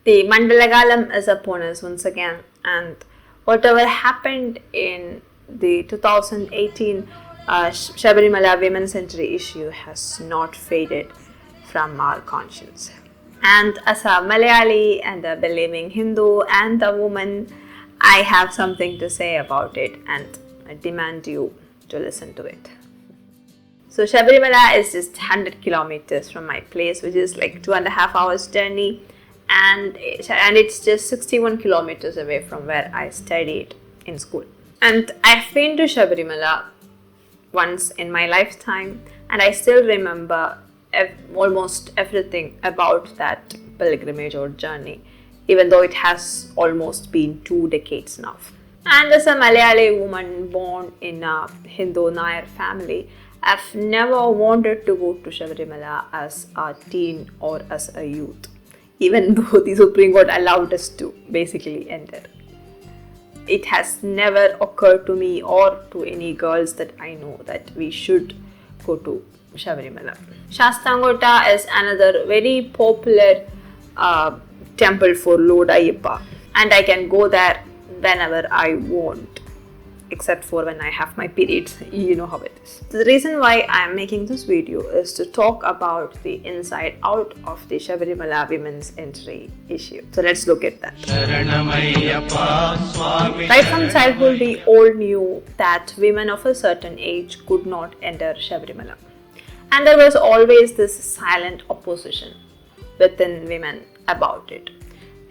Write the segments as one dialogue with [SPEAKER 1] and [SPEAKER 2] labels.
[SPEAKER 1] The Mandalakalam is upon us once again, and whatever happened in the 2018 Sabarimala Women's Century issue has not faded from our conscience. And as a Malayali and a believing Hindu and a woman, I have something to say about it, and I demand you to listen to it. So Sabarimala is just 100 kilometers from my place, which is like 2.5 hours journey, and it's just 61 kilometers away from where I studied in school. And I've been to Sabarimala once in my lifetime, and I still remember almost everything about that pilgrimage or journey, even though it has almost been 2 decades now. And as a Malayali woman born in a Hindu Nair family, I've never wanted to go to Sabarimala as a teen or as a youth, even though the Supreme Court allowed us to basically enter. It has never occurred to me or to any girls that I know that we should go to Sabarimala. Shastangota is another very popular temple for Lord Ayyappa, and I can go there whenever I want, except for when I have my periods. You know how it is. The reason why I am making this video is to talk about the inside out of the Sabarimala women's entry issue. So let's look at that. Right from childhood, we all knew that women of a certain age could not enter Sabarimala. And there was always this silent opposition within women about it.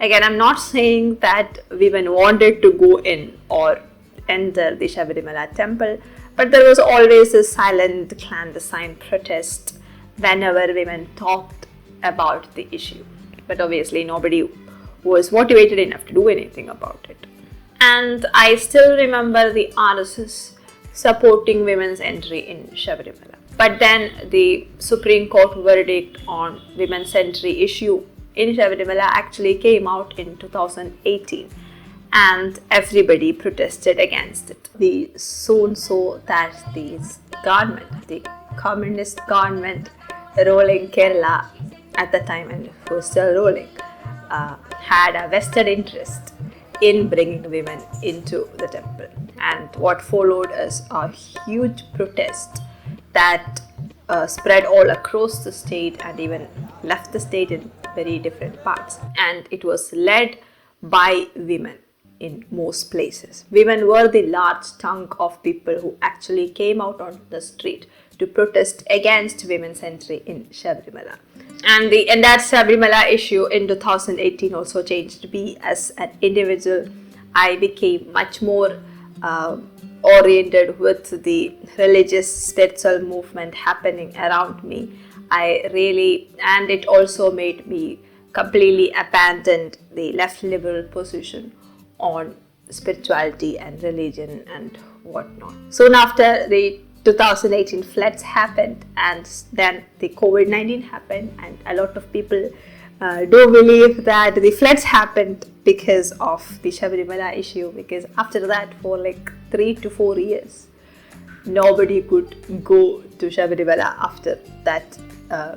[SPEAKER 1] Again, I'm not saying that women wanted to go in or enter the Sabarimala temple, but there was always a silent clandestine protest whenever women talked about the issue. But obviously nobody was motivated enough to do anything about it. And I still remember the RSS supporting women's entry in Sabarimala. But then the Supreme Court verdict on women's entry issue in Sabarimala actually came out in 2018, and everybody protested against it. We soon saw that the communist government ruling Kerala at the time, and who was still ruling, had a vested interest in bringing women into the temple. And what followed is a huge protest that spread all across the state and even left the state in very different parts. And it was led by women in most places. Women were the large chunk of people who actually came out on the street to protest against women's entry in Sabarimala. And that Sabarimala issue in 2018 also changed me as an individual. I became much more oriented with the religious spiritual movement happening around me. And it also made me completely abandon the left liberal position on spirituality and religion and whatnot. Soon after the 2018 floods happened, and then the COVID-19 happened, and a lot of people do believe that the floods happened because of the Sabarimala issue, because after that for like 3 to 4 years nobody could go to Sabarimala after that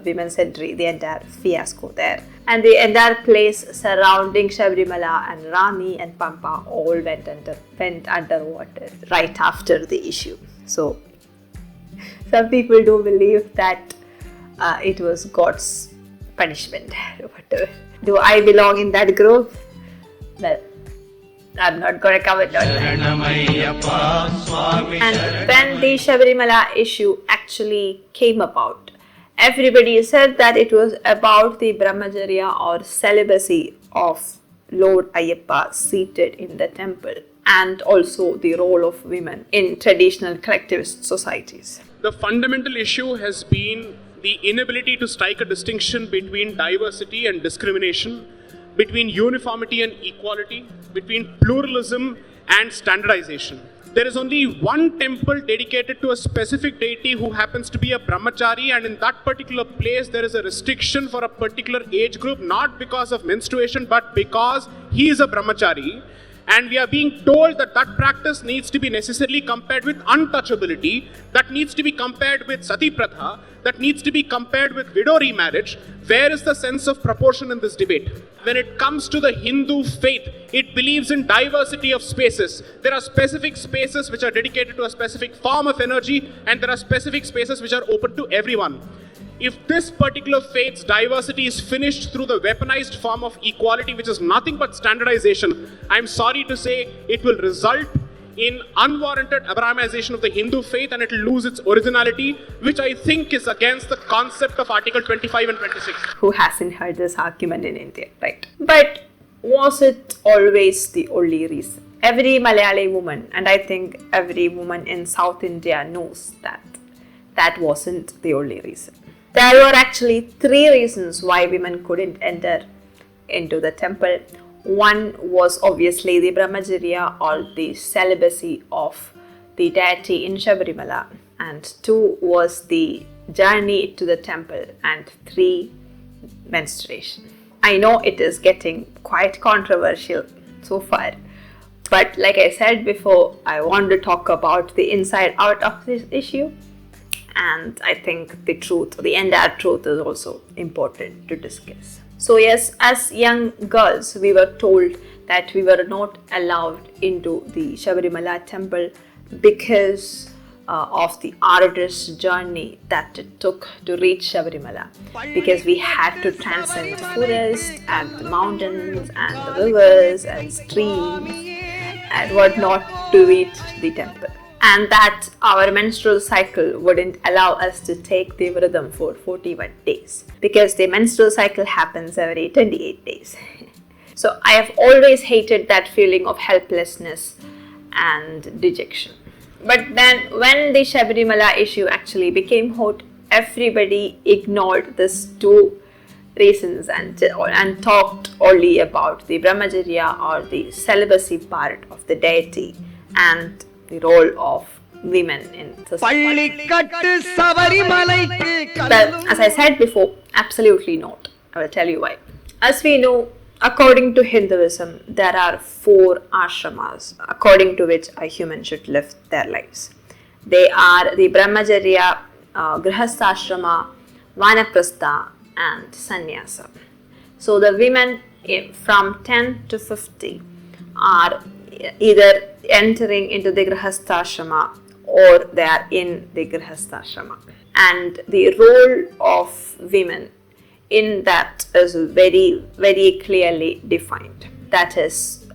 [SPEAKER 1] women's entry, the entire fiasco there. And the entire place surrounding Sabarimala and Rani and Pampa all went underwater right after the issue. So some people do believe that it was God's punishment or whatever. Do I belong in that group? Well, I'm not going to comment on that. And when the Sabarimala issue actually came about, everybody said that it was about the Brahmacharya or celibacy of Lord Ayyappa seated in the temple, and also the role of women in traditional collectivist societies.
[SPEAKER 2] The fundamental issue has been the inability to strike a distinction between diversity and discrimination, between uniformity and equality, between pluralism and standardization. There is only one temple dedicated to a specific deity who happens to be a Brahmachari, and in that particular place there is a restriction for a particular age group, not because of menstruation but because he is a Brahmachari. And we are being told that that practice needs to be necessarily compared with untouchability, that needs to be compared with sati pratha, that needs to be compared with widow remarriage. Where is the sense of proportion in this debate? When it comes to the Hindu faith, it believes in diversity of spaces. There are specific spaces which are dedicated to a specific form of energy, and there are specific spaces which are open to everyone. If this particular faith's diversity is finished through the weaponized form of equality, which is nothing but standardization, I'm sorry to say it will result in unwarranted Abrahamization of the Hindu faith, and it will lose its originality, which I think is against the concept of Article 25 and 26.
[SPEAKER 1] Who hasn't heard this argument in India, right? But was it always the only reason? Every Malayali woman, and I think every woman in South India knows that that wasn't the only reason. There were actually 3 reasons why women couldn't enter into the temple. One was obviously the Brahmacharya, or the celibacy of the deity in Sabarimala, and 2 was the journey to the temple, and 3, menstruation. I know it is getting quite controversial so far, but like I said before, I want to talk about the inside out of this issue. And I think the truth, the entire truth, is also important to discuss. So yes, as young girls, we were told that we were not allowed into the Sabarimala temple because of the arduous journey that it took to reach Sabarimala. Because we had to transcend the forest and the mountains and the rivers and streams and whatnot to reach the temple. And that our menstrual cycle wouldn't allow us to take the vridam for 41 days, because the menstrual cycle happens every 28 days. So I have always hated that feeling of helplessness and dejection. But then when the Sabarimala issue actually became hot, everybody ignored these 2 reasons and talked only about the Brahmacharya, or the celibacy part of the deity, and the role of women in society. Well, as I said before, absolutely not. I will tell you why. As we know, according to Hinduism, there are 4 ashramas according to which a human should live their lives. They are the Brahmacharya, Grihastha, Vanaprastha, and Sannyasa. So the women from 10 to 50 are either entering into the Grihastha or they are in the Grihastha. And the role of women in that is very, very clearly defined. That is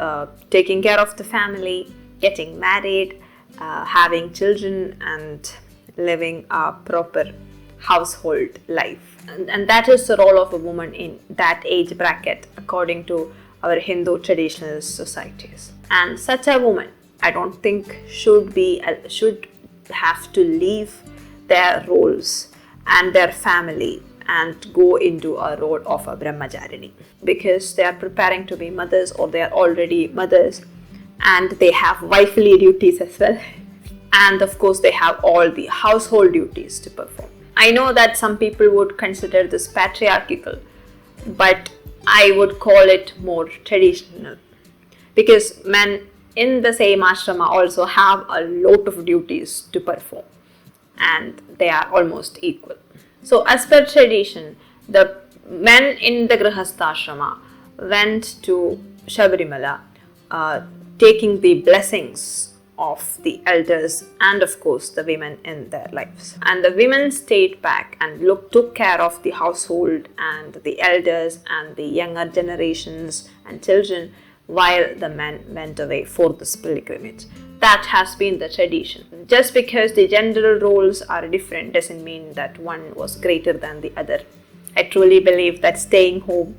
[SPEAKER 1] taking care of the family, getting married, having children, and living a proper household life. And that is the role of a woman in that age bracket according to our Hindu traditional societies. And such a woman, I don't think should have to leave their roles and their family and go into a role of a Brahmacharini, because they are preparing to be mothers, or they are already mothers, and they have wifely duties as well. And of course, they have all the household duties to perform. I know that some people would consider this patriarchal, but I would call it more traditional, because men in the same ashrama also have a lot of duties to perform, and they are almost equal. So as per tradition, the men in the Grihastha ashrama went to Sabarimala taking the blessings of the elders and of course the women in their lives. And the women stayed back and took care of the household and the elders and the younger generations and children, while the men went away for this pilgrimage. That has been the tradition. Just because the gender roles are different doesn't mean that one was greater than the other. I truly believe that staying home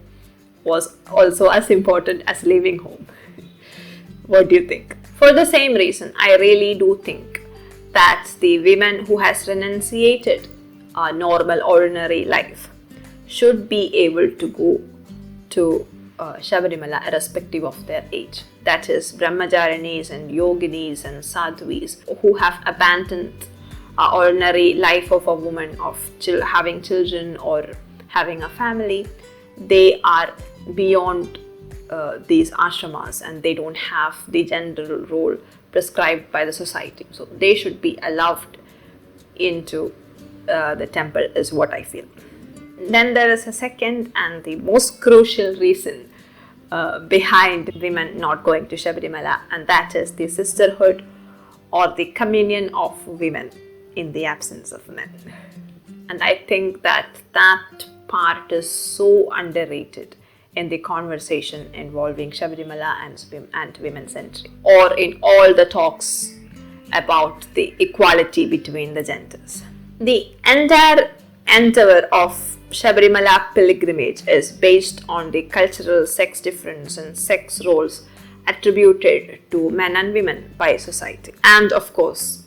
[SPEAKER 1] was also as important as leaving home. What do you think? For the same reason, I really do think that the women who has renunciated a normal, ordinary life should be able to go to Sabarimala irrespective of their age. That is, Brahmacharinis and Yoginis and Sadhvis who have abandoned an ordinary life of a woman of having children or having a family. They are beyond these ashramas and they don't have the gender role prescribed by the society. So they should be allowed into the temple is what I feel. Then there is a second and the most crucial reason behind women not going to Sabarimala, and that is the sisterhood or the communion of women in the absence of men. And I think that part is so underrated in the conversation involving Sabarimala and women's entry, or in all the talks about the equality between the genders. The entire endeavor of Sabarimala pilgrimage is based on the cultural sex difference and sex roles attributed to men and women by society, and of course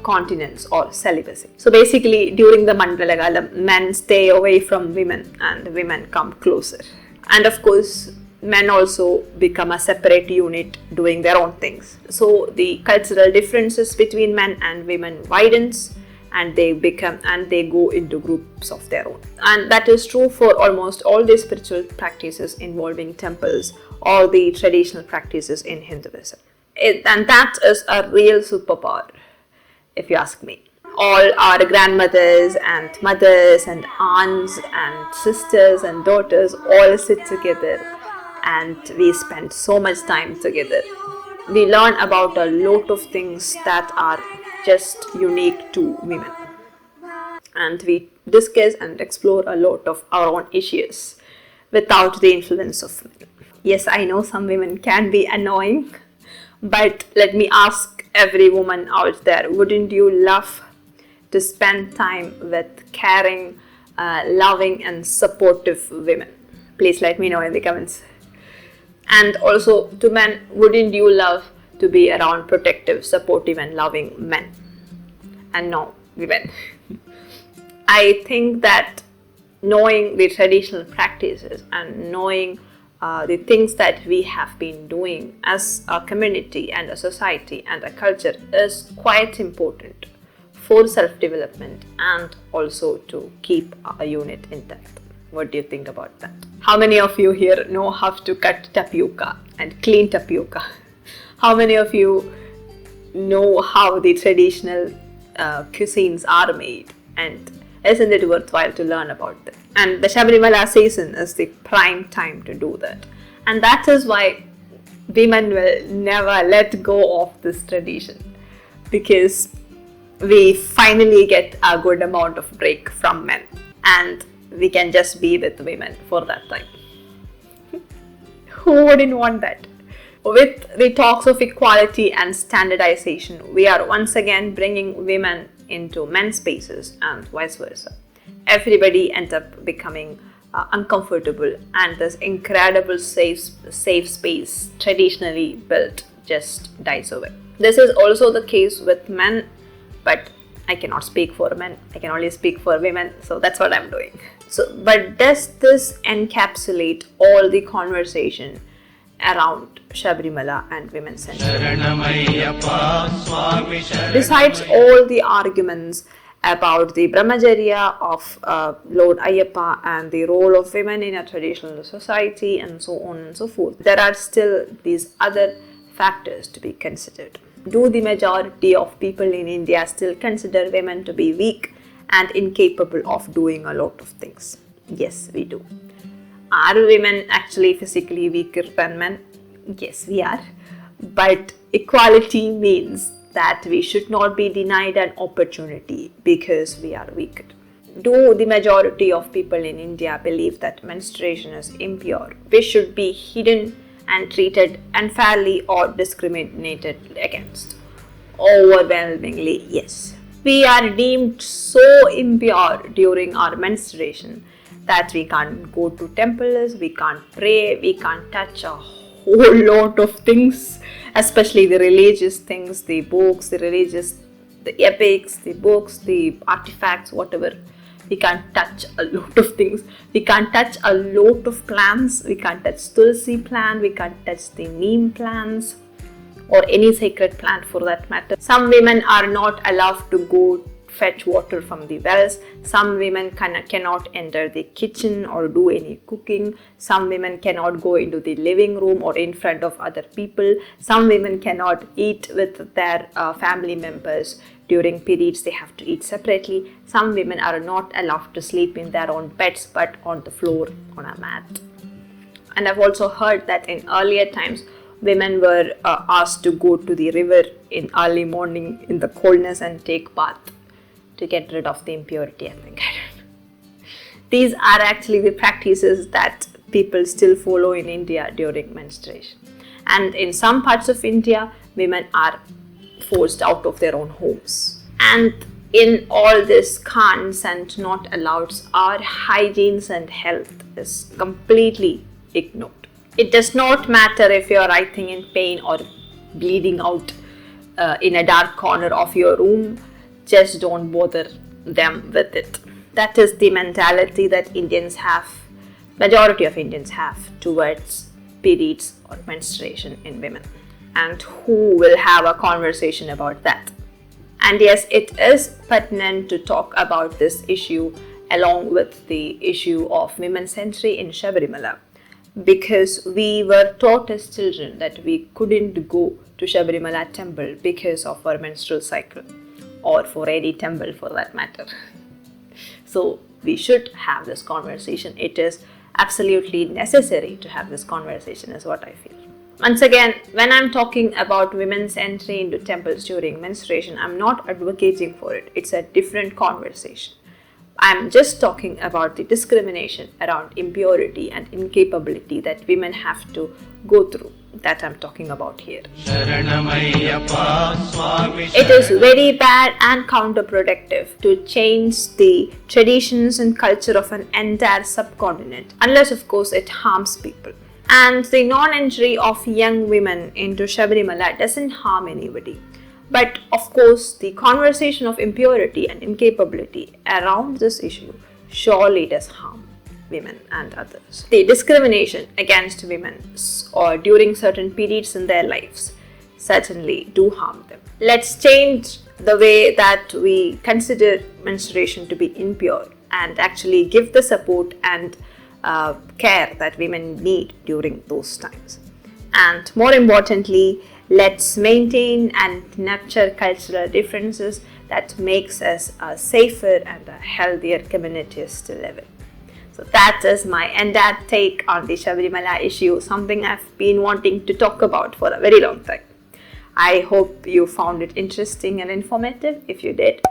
[SPEAKER 1] continence or celibacy. So basically during the Mandalakalam, men stay away from women and women come closer, and of course men also become a separate unit doing their own things. So the cultural differences between men and women widens, and they go into groups of their own. And that is true for almost all the spiritual practices involving temples, all the traditional practices in Hinduism. And that is a real superpower, if you ask me. All our grandmothers and mothers and aunts and sisters and daughters all sit together and we spend so much time together. We learn about a lot of things that are just unique to women, and we discuss and explore a lot of our own issues without the influence of men. Yes, I know some women can be annoying, but let me ask every woman out there, wouldn't you love to spend time with caring, loving and supportive women? Please let me know in the comments. And also to men, wouldn't you love to be around protective, supportive and loving men and no women? I think that knowing the traditional practices and knowing the things that we have been doing as a community and a society and a culture is quite important for self-development and also to keep a unit intact. What do you think about that? How many of you here know how to cut tapioca and clean tapioca? How many of you know how the traditional cuisines are made? And isn't it worthwhile to learn about them? And the Sabarimala season is the prime time to do that. And that is why women will never let go of this tradition, because we finally get a good amount of break from men and we can just be with women for that time. Who wouldn't want that? With the talks of equality and standardization, we are once again bringing women into men's spaces and vice versa. Everybody ends up becoming uncomfortable, and this incredible safe space traditionally built just dies away. This is also the case with men, but I cannot speak for men, I can only speak for women, so that's what I'm doing. But does this encapsulate all the conversation around Sabarimala and women's century? Besides all the arguments about the Brahmacharya of Lord Ayyappa and the role of women in a traditional society and so on and so forth, there are still these other factors to be considered. Do the majority of people in India still consider women to be weak and incapable of doing a lot of things? Yes, we do. Are women actually physically weaker than men? Yes, we are. But equality means that we should not be denied an opportunity because we are weaker. Do the majority of people in India believe that menstruation is impure, which should be hidden and treated unfairly or discriminated against? Overwhelmingly, yes. We are deemed so impure during our menstruation that we can't go to temples, we can't pray, we can't touch a whole lot of things, especially the religious things, the books, the epics, the books, the artifacts, whatever. We can't touch a lot of things. We can't touch a lot of plants. We can't touch Tulsi plant. We can't touch the neem plants or any sacred plant for that matter. Some women are not allowed to go fetch water from the wells. Some women cannot enter the kitchen or do any cooking. Some women cannot go into the living room or in front of other people. Some women cannot eat with their family members. During periods, they have to eat separately. Some women are not allowed to sleep in their own beds but on the floor on a mat. And I've also heard that in earlier times, women were asked to go to the river in early morning in the coldness and take bath to get rid of the impurity, I think. These are actually the practices that people still follow in India during menstruation. And in some parts of India, women are forced out of their own homes. And in all this can'ts and not allows, our hygienes and health is completely ignored. It does not matter if you're writhing in pain or bleeding out in a dark corner of your room, just don't bother them with it. That is the mentality that majority of Indians have towards periods or menstruation in women. And who will have a conversation about that? And yes, it is pertinent to talk about this issue along with the issue of women's entry in Sabarimala, because we were taught as children that we couldn't go to Sabarimala temple because of our menstrual cycle, or for any temple for that matter. So we should have this conversation. It is absolutely necessary to have this conversation, is what I feel. Once again, when I'm talking about women's entry into temples during menstruation, I'm not advocating for it. It's a different conversation. I'm just talking about the discrimination around impurity and incapability that women have to go through. That I'm talking about here. It is very bad and counterproductive to change the traditions and culture of an entire subcontinent, unless of course it harms people. And the non-entry of young women into Sabarimala doesn't harm anybody. But of course, the conversation of impurity and incapability around this issue surely does harm women and others. The discrimination against women or during certain periods in their lives certainly do harm them. Let's change the way that we consider menstruation to be impure and actually give the support and care that women need during those times. And more importantly, let's maintain and nurture cultural differences that makes us a safer and a healthier communities to live in. So that is my entire take on the Sabarimala issue, something I've been wanting to talk about for a very long time. I hope you found it interesting and informative. If you did,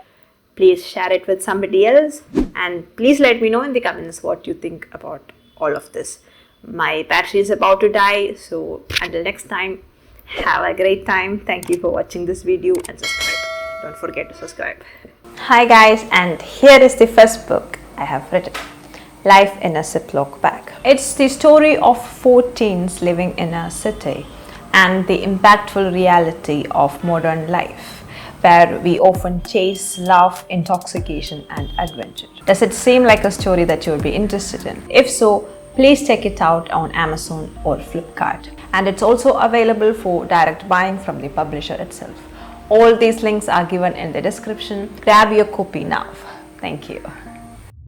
[SPEAKER 1] please share it with somebody else, and please let me know in the comments what you think about all of this. My battery is about to die, so until next time, have a great time. Thank you for watching this video and subscribe. Don't forget to subscribe. Hi guys, and here is the first book I have written, Life in a Ziploc Bag. It's the story of 4 teens living in a city and the impactful reality of modern life, where we often chase love, intoxication and adventure. Does it seem like a story that you would be interested in? If so, please check it out on Amazon or Flipkart. And it's also available for direct buying from the publisher itself. All these links are given in the description. Grab your copy now. Thank you.